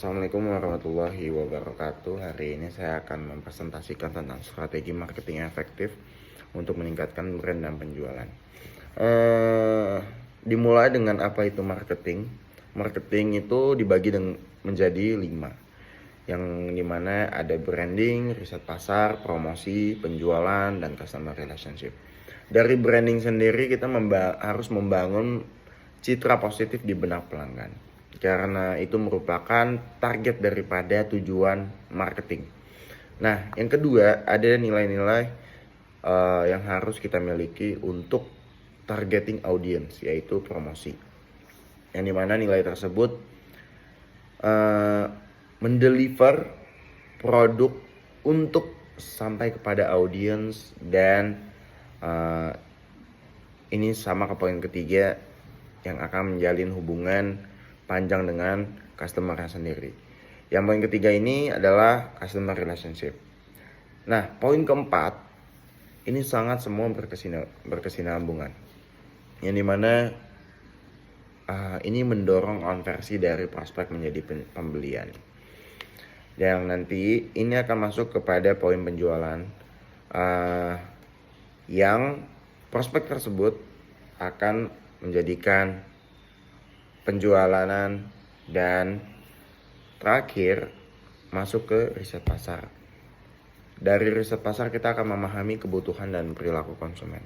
Assalamualaikum warahmatullahi wabarakatuh. Hari ini saya akan mempresentasikan tentang strategi marketing efektif untuk meningkatkan brand dan penjualan. Dimulai dengan apa itu marketing? Marketing itu dibagi menjadi 5, yang dimana ada branding, riset pasar, promosi, penjualan, dan customer relationship. Dari branding sendiri kita harus membangun citra positif di benak pelanggan, karena itu merupakan target daripada tujuan marketing. Nah, yang kedua ada nilai-nilai yang harus kita miliki untuk targeting audience, yaitu promosi. Yang dimana nilai tersebut mendeliver produk untuk sampai kepada audience, dan ini sama ke poin ketiga yang akan menjalin hubungan panjang dengan customer sendiri. Yang poin ketiga ini adalah customer relationship. Nah, poin keempat ini sangat semua berkesinambungan, yang dimana ini mendorong konversi dari prospek menjadi pembelian. Yang nanti ini akan masuk kepada poin penjualan, yang prospek tersebut akan menjadikan penjualan, dan terakhir masuk ke riset pasar. Dari riset pasar kita akan memahami kebutuhan dan perilaku konsumen.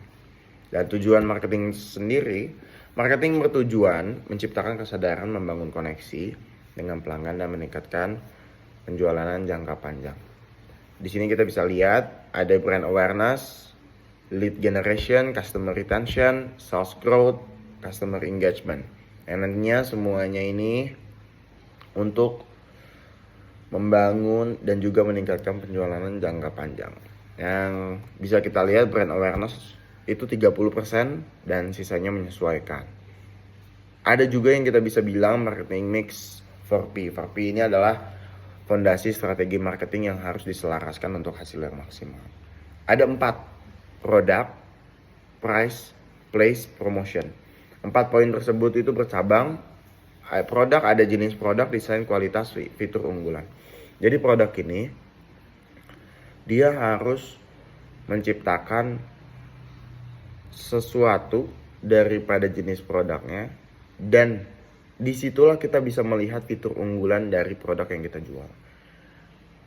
Dan tujuan marketing sendiri, marketing bertujuan menciptakan kesadaran, membangun koneksi dengan pelanggan, dan meningkatkan penjualan jangka panjang. Di sini kita bisa lihat ada brand awareness, lead generation, customer retention, sales growth, customer engagement. Yang nantinya semuanya ini untuk membangun dan juga meningkatkan penjualan jangka panjang. Yang bisa kita lihat brand awareness itu 30% dan sisanya menyesuaikan. Ada juga yang kita bisa bilang marketing mix 4P. 4P ini adalah fondasi strategi marketing yang harus diselaraskan untuk hasil yang maksimal. Ada 4: product, price, place, promotion. 4 poin tersebut itu bercabang. Produk ada jenis produk, desain, kualitas, fitur unggulan. Jadi produk ini dia harus menciptakan sesuatu daripada jenis produknya, dan disitulah kita bisa melihat fitur unggulan dari produk yang kita jual.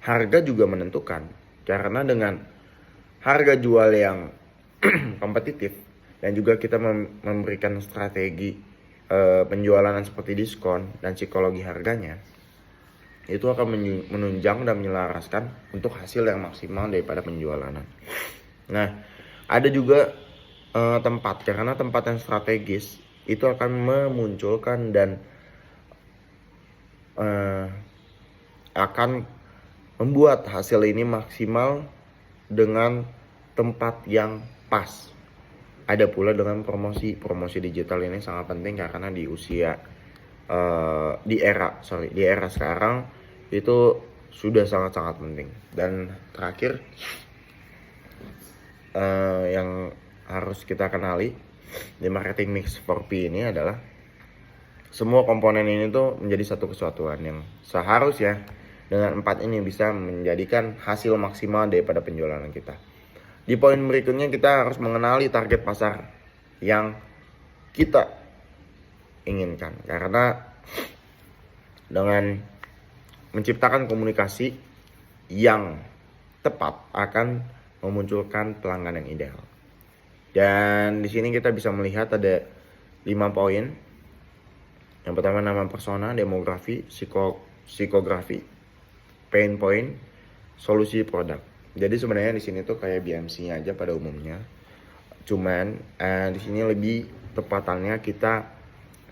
Harga juga menentukan, karena dengan harga jual yang kompetitif dan juga kita memberikan strategi penjualan seperti diskon dan psikologi harganya, itu akan menunjang dan menyelaraskan untuk hasil yang maksimal daripada penjualan. Nah, ada juga tempat, karena tempat yang strategis itu akan memunculkan dan akan membuat hasil ini maksimal dengan tempat yang pas. Ada pula dengan promosi digital ini sangat penting, karena di era sekarang itu sudah sangat penting. Dan terakhir yang harus kita kenali di marketing mix 4P ini adalah semua komponen ini tuh menjadi satu kesatuan yang seharusnya dengan 4 ini bisa menjadikan hasil maksimal daripada penjualan kita. Di poin berikutnya kita harus mengenali target pasar yang kita inginkan, karena dengan menciptakan komunikasi yang tepat akan memunculkan pelanggan yang ideal. Dan di sini kita bisa melihat ada 5 poin. Yang pertama nama persona, demografi, psikografi, pain point, solusi produk. Jadi sebenarnya di sini tuh kayak BMC-nya aja pada umumnya. Cuman di sini lebih tepatannya kita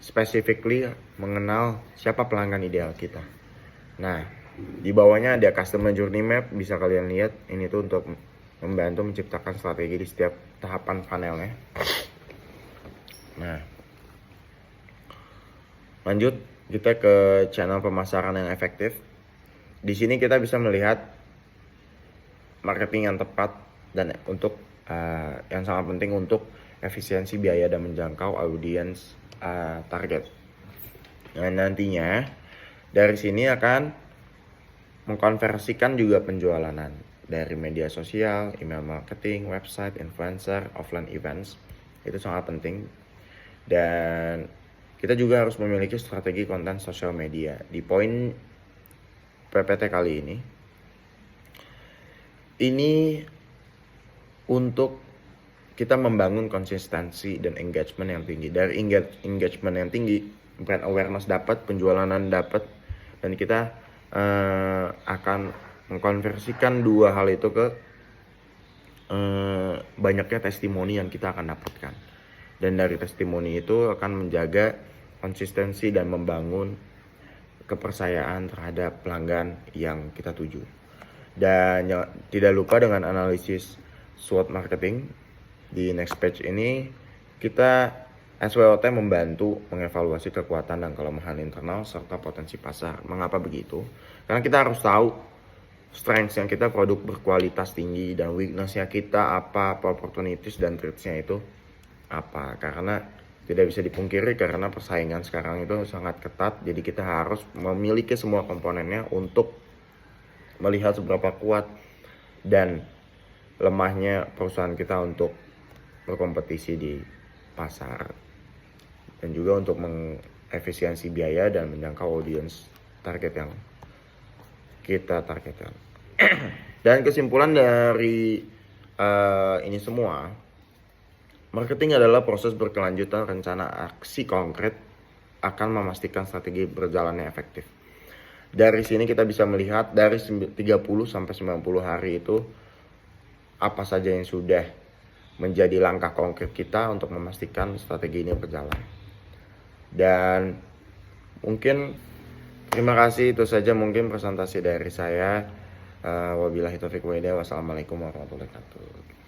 specifically mengenal siapa pelanggan ideal kita. Nah, di bawahnya ada customer journey map, bisa kalian lihat. Ini tuh untuk membantu menciptakan strategi di setiap tahapan funnelnya. Nah, lanjut kita ke channel pemasaran yang efektif. Di sini kita bisa melihat marketing yang tepat dan untuk yang sangat penting untuk efisiensi biaya dan menjangkau audiens target. Nah, nantinya Dari sini akan mengkonversikan juga penjualan dari media sosial, email marketing, website, influencer, offline events. Itu sangat penting. Dan kita juga harus memiliki strategi konten sosial media. Di poin PPT kali ini untuk kita membangun konsistensi dan engagement yang tinggi. Dari engagement yang tinggi, brand awareness dapat, penjualan dapat, dan kita akan mengkonversikan dua hal itu ke banyaknya testimoni yang kita akan dapatkan. Dan dari testimoni itu akan menjaga konsistensi dan membangun kepercayaan terhadap pelanggan yang kita tuju. Dan tidak lupa dengan analisis SWOT marketing. Di next page ini kita SWOT membantu mengevaluasi kekuatan dan kelemahan internal serta potensi pasar. Mengapa begitu? Karena kita harus tahu strengths yang kita produk berkualitas tinggi dan weakness-nya kita apa, opportunities dan threats-nya itu apa. Karena tidak bisa dipungkiri karena persaingan sekarang itu sangat ketat. Jadi kita harus memiliki semua komponennya untuk melihat seberapa kuat dan lemahnya perusahaan kita untuk berkompetisi di pasar, dan juga untuk mengefisiensi biaya dan menjangkau audiens target yang kita targetkan. Dan kesimpulan dari ini semua, marketing adalah proses berkelanjutan rencana aksi konkret akan memastikan strategi berjalannya efektif. Dari sini kita bisa melihat dari 30 sampai 90 hari itu apa saja yang sudah menjadi langkah konkret kita untuk memastikan strategi ini berjalan. Dan mungkin terima kasih, itu saja mungkin presentasi dari saya. Wabillahi taufiq wal hidayah. Wassalamualaikum warahmatullahi wabarakatuh.